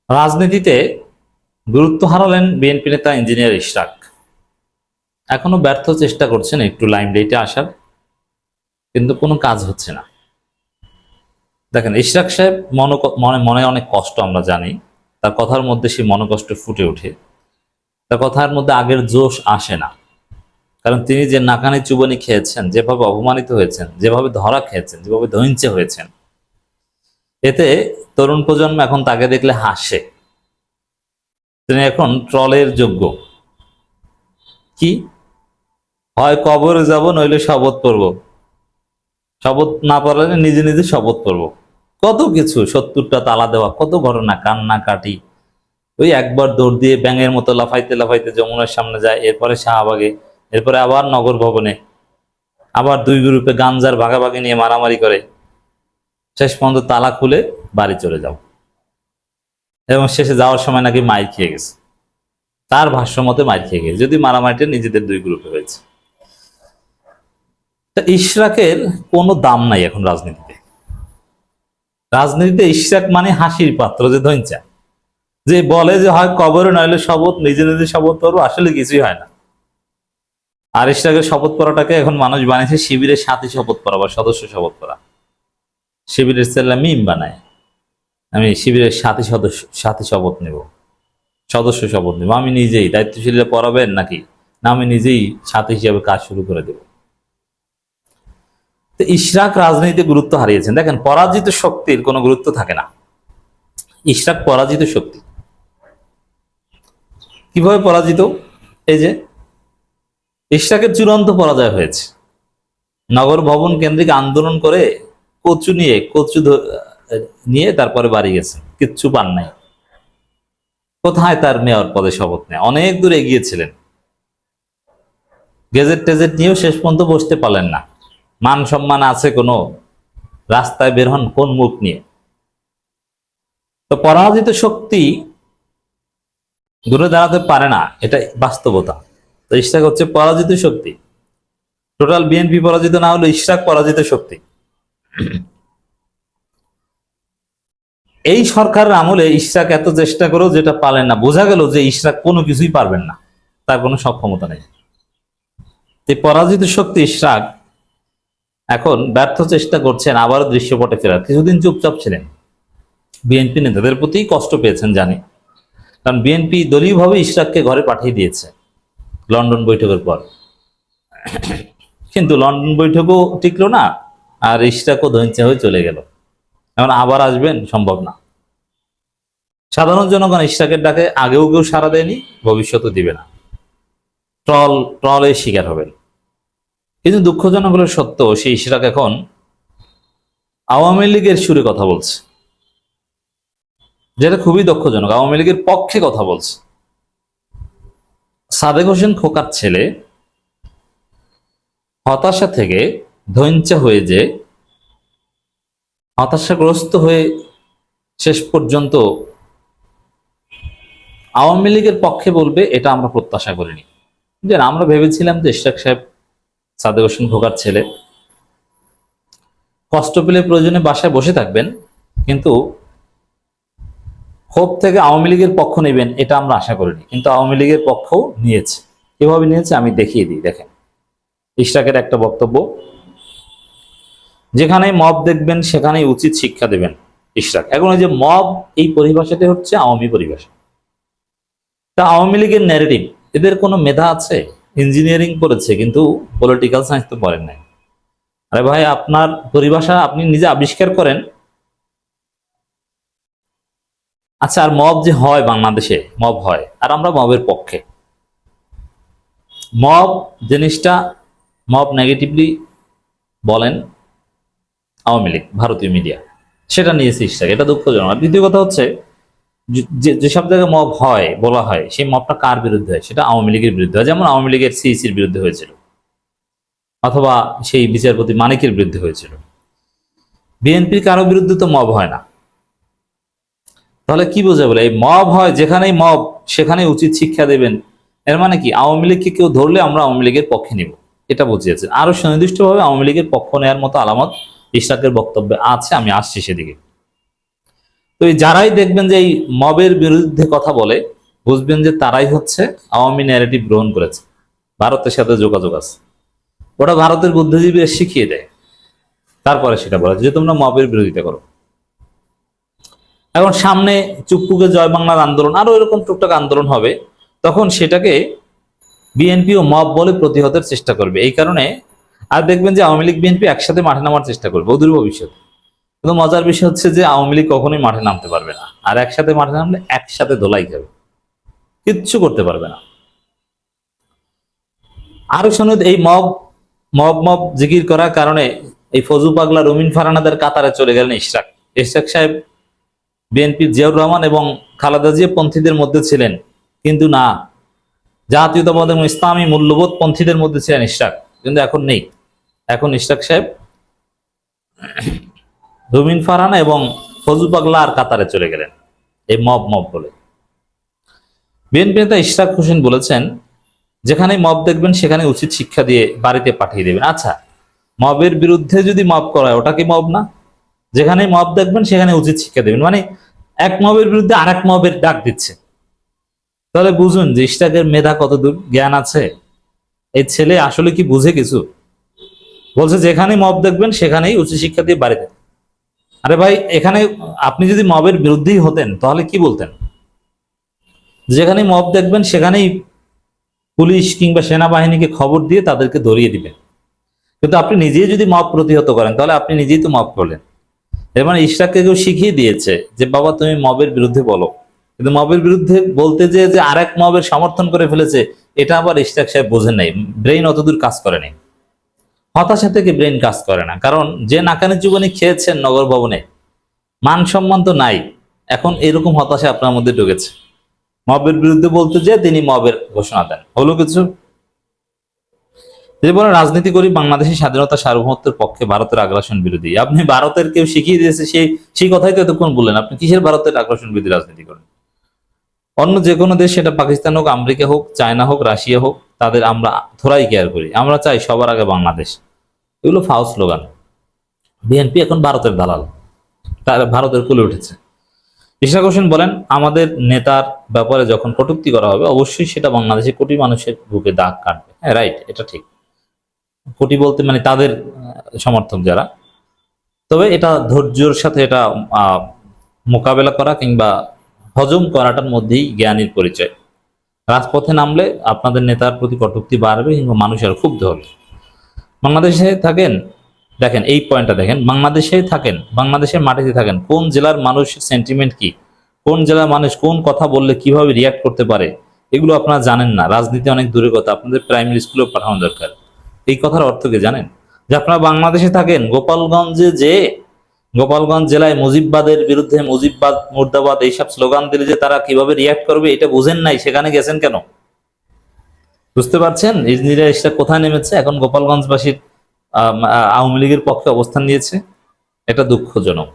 রাজনীতিতে গুরুত্ব হারালেন বিএনপি নেতা ইঞ্জিনিয়ার ইশরাক। এখনো ব্যর্থ চেষ্টা করছেন একটু লাইমলাইটে আসার, কিন্তু কোনো কাজ হচ্ছে না। দেখেন, ইশরাক সাহেব মনে মনে অনেক কষ্ট, আমরা জানি। তার কথার মধ্যে সেই মনোকষ্ট ফুটে ওঠে। তার কথার মধ্যে আগের জোশ আসে না, কারণ তিনি যে নাকানি চুবানি খেয়েছেন, যেভাবে অপমানিত হয়েছেন, যেভাবে ধরা খেয়েছেন, যেভাবে ধৈর্যে হয়েছেন, এতে তরুণ প্রজন্ম এখন তাকে দেখলে হাসে। তিনি এখন ট্রলের যোগ্য। কি হয় কবরে যাব, নইলে শপথ করব, শপথ না পারলে নিজে নিজে শপথ করব। কত কিছু, 70টা তালা দেওয়া, কত ঘটনা, কান্না কাটি। ওই একবার দৌড় দিয়ে ব্যাঙের মতো লাফাইতে লাফাইতে যমুনার সামনে যায়, এরপরে শাহবাগে, এরপরে আবার নগর ভবনে, আবার দুই গ্রুপে গাঞ্জার ভাগাভাগি নিয়ে মারামারি করে, শেষ পর্যন্ত তালা খুলে বাড়ি চলে যাও। এবং শেষে যাওয়ার সময় নাকি মাইর খেয়ে গেছে, তার ভাষ্য মতে মাইর খেয়ে গেছে, যদি মারামারিটা নিজেদের দুই গ্রুপে হয়েছে। ইশরাকের কোনো দাম নাই এখন রাজনীতিতে। রাজনীতিতে ইশরাক মানে হাসির পাত্র, যে ধৈঞ্চা, যে বলে যে হয় কবরে নইলে শপথ, নিজে নিজে শপথ করবো, আসলে কিছুই হয় না। আর ইশরাকের শপথ করাটাকে এখন মানুষ বানিয়েছে শিবিরের সাথী শপথ করা বা সদস্য শপথ করা। শিবিরের ছেলেরা মিম বানায়, আমি শিবিরের সাথী শপথ নেব, সদস্য শপথ নেব, আমি নিজেই দায়িত্বশীলরা পড়াবেন নাকি, না আমি নিজেই সাথী হিসাবে কাজ শুরু করে দেব। তো ইশরাক রাজনীতিতে গুরুত্ব হারিয়েছেন। দেখেন, পরাজিত শক্তির কোনো গুরুত্ব থাকে না। ইশরাক পরাজিত শক্তি। কিভাবে পরাজিত? এই যে ইশরাকের চূড়ান্ত পরাজয় হয়েছে। নগর ভবন কেন্দ্রিক আন্দোলন করে কচু নিয়ে তারপরে বাড়ি গেছেন, কিচ্ছু পান নাই। কোথায় তার মেয়র পদে শপথ নেয়? অনেক দূর এগিয়েছিলেন, গেজেট টেজেট নিয়েও শেষ পর্যন্ত বসতে পারলেন না। মান সম্মান আছে কোনো? রাস্তায় বের হন কোন মুখ নিয়ে? তো পরাজিত শক্তি ঘুরে দাঁড়াতে পারে না, এটা বাস্তবতা। তো ইশরাক হচ্ছে পরাজিত শক্তি। টোটাল বিএনপি পরাজিত না হলে ইশরাক পরাজিত শক্তি। এই সরকারের আমলে ইশরাক এত চেষ্টা করেও যেটা পারেন না, বোঝা গেল যে ইশরাক কোনো কিছুই পারবেন না, তার কোনো সক্ষমতা নেই। পরাজিত শক্তি ইশরাক এখন ব্যর্থ চেষ্টা করছেন আবারও দৃশ্যপটে ফেরার। কিছুদিন চুপচাপ ছিলেন, বিএনপি নেতাদের প্রতি কষ্ট পেয়েছেন জানি, কারণ বিএনপি দলীয়ভাবে ইশরাককে ঘরে পাঠিয়ে দিয়েছে লন্ডন বৈঠকের পর। কিন্তু লন্ডন বৈঠকও টিকলো না, আর ইশরাকও ধৈর্য হয়ে চলে গেল। এখন আবার আসবেন সম্ভব না। সাধারণ জনগণ ইশরাকের ডাকে আগেও কেউ সাড়া দেয়নি, ভবিষ্যতে দিবে না। ট্রলের শিকার হবেন। কিন্তু দুঃখজনক হলে সত্য, সেই ইশরাক এখন আওয়ামী লীগের সুরে কথা বলছে, যেটা খুবই দুঃখজনক। আওয়ামী লীগের পক্ষে কথা বলছে। সাদেক হোসেন খোকার ছেলে হতাশা থেকে ধৈর্য হয়ে, যে হতাশাগ্রস্ত হয়ে শেষ পর্যন্ত আওয়ামী লীগের পক্ষে বলবে, এটা আমরা প্রত্যাশা করিনি। যে আমরা ভেবেছিলাম যে ইশরাক সাহেব সাদেক হোসেন খোকার ছেলে, কষ্ট পেলে প্রয়োজনে বাসায় বসে থাকবেন, কিন্তু ক্ষোভ থেকে আওয়ামী লীগের পক্ষ নেবেন এটা আমরা আশা করিনি। কিন্তু আওয়ামী লীগের পক্ষ নিয়েছে। কিভাবে নিয়েছে আমি দেখিয়ে দিই। দেখেন, ইশরাকের একটা বক্তব্য, যেখানেই মব দেখবেন সেখানেই উচিত শিক্ষা দেবেন ইশরাক। এখন ওই যে মব, এই পরিভাষাটা হচ্ছে আওয়ামী পরিভাষা। তা আওয়ামী লীগের ন্যারেটিভ, এদের কোনো মেধা আছে? ইঞ্জিনিয়ারিং করেছে কিন্তু পলিটিক্যাল সায়েন্স তো পড়েন নাই। আরে ভাই, আপনার পরিভাষা আপনি নিজে আবিষ্কার করেন। আচ্ছা, আর মব যে হয়, বাংলাদেশে মব হয়, আর আমরা মবের পক্ষে। মব জিনিসটা, মব নেগেটিভলি বলেন আওয়ামী লীগ, ভারতীয় মিডিয়া, সেটা নিয়েছে ইশরাক। এটা দুঃখজনক। আর দ্বিতীয় কথা হচ্ছে, যেসব জায়গায় মব হয়, বলা হয়, সেই মবটা কার বিরুদ্ধে হয়? সেটা আওয়ামী লীগের বিরুদ্ধে হয়। যেমন আওয়ামী লীগের সিইসির বিরুদ্ধে হয়েছিল, অথবা সেই বিচারপতি মানিকের বিরুদ্ধে হয়েছিল। বিএনপির কারো বিরুদ্ধে তো মব হয় না। তাহলে কি বোঝা বলে? এই মব হয় যেখানেই মব, সেখানে উচিত শিক্ষা দেবেন। এর মানে কি, আওয়ামী লীগকে কেউ ধরলে আমরা আওয়ামী লীগের পক্ষে নিব, এটা বুঝিয়েছে। আরো সুনির্দিষ্টভাবে আওয়ামী লীগের পক্ষ নেওয়ার মতো আলামত ইশরাকের বক্তব্যে আছে, আমি আসছি সেদিকে। তো এই যারাই দেখবেন যে এই মবের বিরুদ্ধে কথা বলে, বুঝবেন যে তারাই হচ্ছে আওয়ামী ন্যারেটিভ গ্রহণ করেছে, ভারতের সাথে যোগাযোগ আছে। ওটা ভারতের বুদ্ধিজীবীরা শিখিয়ে দেয়, তারপরে সেটা বলে যে তোমরা মবের বিরোধিতা করো। এখন সামনে চুপ্পুকে জয় বাংলার আন্দোলন, আরো এরকম টুকটাক আন্দোলন হবে, তখন সেটাকে বিএনপি ও মব বলে প্রতিহতের চেষ্টা করবে। এই কারণে আর দেখবেন যে আওয়ামী লীগ বিএনপি একসাথে মাঠে নামার চেষ্টা করবে অদূর ভবিষ্যতে। কিন্তু মজার বিষয় হচ্ছে যে আওয়ামী লীগ কখনোই মাঠে নামতে পারবে না, আর একসাথে মাঠে নামলে একসাথে দোলাই খাবে, কিচ্ছু করতে পারবে না। আরো শুনুন, এই মব মব মব জিকির করার কারণে এই ফজু পাগলা রুমিন ফারহানাদের কাতারে চলে গেলেন ইশরাক। ইশরাক সাহেব বিএনপির জিয়াউর রহমান এবং খালেদা জিয়া পন্থীদের মধ্যে ছিলেন, কিন্তু না, জাতীয়তাবাদ এবং ইসলামী মূল্যবোধ পন্থীদের মধ্যে ছিলেন ইশরাক, কিন্তু এখন নেই। এখন ইশরাক সাহেব রুমিন ফারহানা এবং ফজু পাগলা আর কাতারে চলে গেলেন এই মব মব বলে। বিএনপি নেতা ইশরাক হোসেন বলেছেন, যেখানে মব দেখবেন সেখানে উচিত শিক্ষা দিয়ে বাড়িতে পাঠিয়ে দেবেন। আচ্ছা, মবের বিরুদ্ধে যদি মব করা হয় ওটা কি মব না? যেখানে মব দেখবেন সেখানে উচিত শিক্ষা দেবেন, মানে এক মবের বিরুদ্ধে আর এক মবের ডাক দিচ্ছে। তাহলে বুঝুন যে ইশরাকের মেধা কতদূর, জ্ঞান আছে। এই ছেলে আসলে কি বুঝে কিছু? বলছে যেখানে মব দেখবেন সেখানেই উচিত শিক্ষা দিয়ে বাড়িতে। আরে ভাই, এখানে আপনি যদি মবের বিরুদ্ধেই হতেন তাহলে কি বলতেন? যেখানে মব দেখবেন সেখানেই পুলিশ কিংবা সেনাবাহিনীকে খবর দিয়ে তাদেরকে ধরিয়ে দিবেন। কিন্তু আপনি নিজেই যদি মব প্রতিহত করেন তাহলে আপনি নিজেই তো মব করলেন। এর মানে ইশরাককে কেউ শিখিয়ে দিয়েছে যে বাবা তুমি মবের বিরুদ্ধে বলো, কিন্তু মবের বিরুদ্ধে বলতে যে যে আরেক মবের সমর্থন করে ফেলেছে, এটা আবার ইশরাক সাহেব বোঝেন নাই, ব্রেইন অতদূর কাজ করে নাই। হতাশা থেকে ব্রেইন কাজ করে না, কারণ যে নাকানি জীবনে খেয়েছেন নগর ভবনে, মান সম্মান তো নাই। এখন এরকম হতাশা আপনার মধ্যে ঢুকেছে, মবের বিরুদ্ধে বলতে যে তিনি মবের ঘোষণা দেন, হলো কিছু। তিনি বলেন, রাজনীতি করি বাংলাদেশের স্বাধীনতা সার্বভৌমত্বের পক্ষে, ভারতের আগ্রাসন বিরোধী। আপনি ভারতের কেউ শিখিয়ে দিয়েছে সেই কথাই তো এতক্ষণ বললেন, আপনি কিসের ভারতের আগ্রাসন বিরোধী রাজনীতি করেন? অন্য যে কোনো দেশ, সেটা পাকিস্তান হোক, আমেরিকা হোক, চায়না হোক, রাশিয়া হোক, তাদের আমরা থোড়াই কেয়ার করি, আমরা চাই সবার আগে বাংলাদেশ। এগুলো ফাউল স্লোগান। বিএনপি এখন ভারতের দালাল, তার ভারতের কুলে উঠেছে। ইশরাক হোসেন বলেন, আমাদের নেতার ব্যাপারে যখন কটূক্তি করা হবে অবশ্যই সেটা বাংলাদেশের কোটি মানুষের বুকে দাগ কাটবে। হ্যাঁ, রাইট, এটা ঠিক। কোটি বলতে মানে তাদের সমর্থক যারা। তবে এটা ধৈর্যের সাথে এটা মোকাবেলা করা কিংবা হজম করাটার মধ্যেই জ্ঞানীর পরিচয়। রাজপথে নামলে আপনাদের নেতার প্রতি কটূক্তি বাড়বে কিংবা মানুষের ক্ষুব্ধ হবে। বাংলাদেশে থাকেন, দেখেন এই পয়েন্টটা দেখেন, বাংলাদেশে থাকেন, বাংলাদেশের মাটিতে থাকেন, কোন জেলার মানুষ সেন্টিমেন্ট কি, কোন জেলার মানুষ কোন কথা বললে কিভাবে রিয়াক্ট করতে পারে, এগুলো আপনারা জানেন না। রাজনীতি অনেক দূরের কথা, আপনাদের প্রাইমারি স্কুলেও পাঠানো দরকার। এই কথার অর্থ কি জানেন? যে আপনারা বাংলাদেশে থাকেন, গোপালগঞ্জে যে গোপালগঞ্জ জেলায় মুজিববাদের বিরুদ্ধে মুজিববাদ মুর্দাবাদ এইসব স্লোগান দিলে যে তারা কিভাবে রিয়াক্ট করবে এটা বুঝেন নাই, সেখানে গেছেন কেন? বুঝতে পারছেন ইঞ্জিনিয়ার কোথায় নেমেছে? এখন গোপালগঞ্জবাসীর আওয়ামী লীগের পক্ষে অবস্থান নিয়েছে। এটা দুঃখজনক।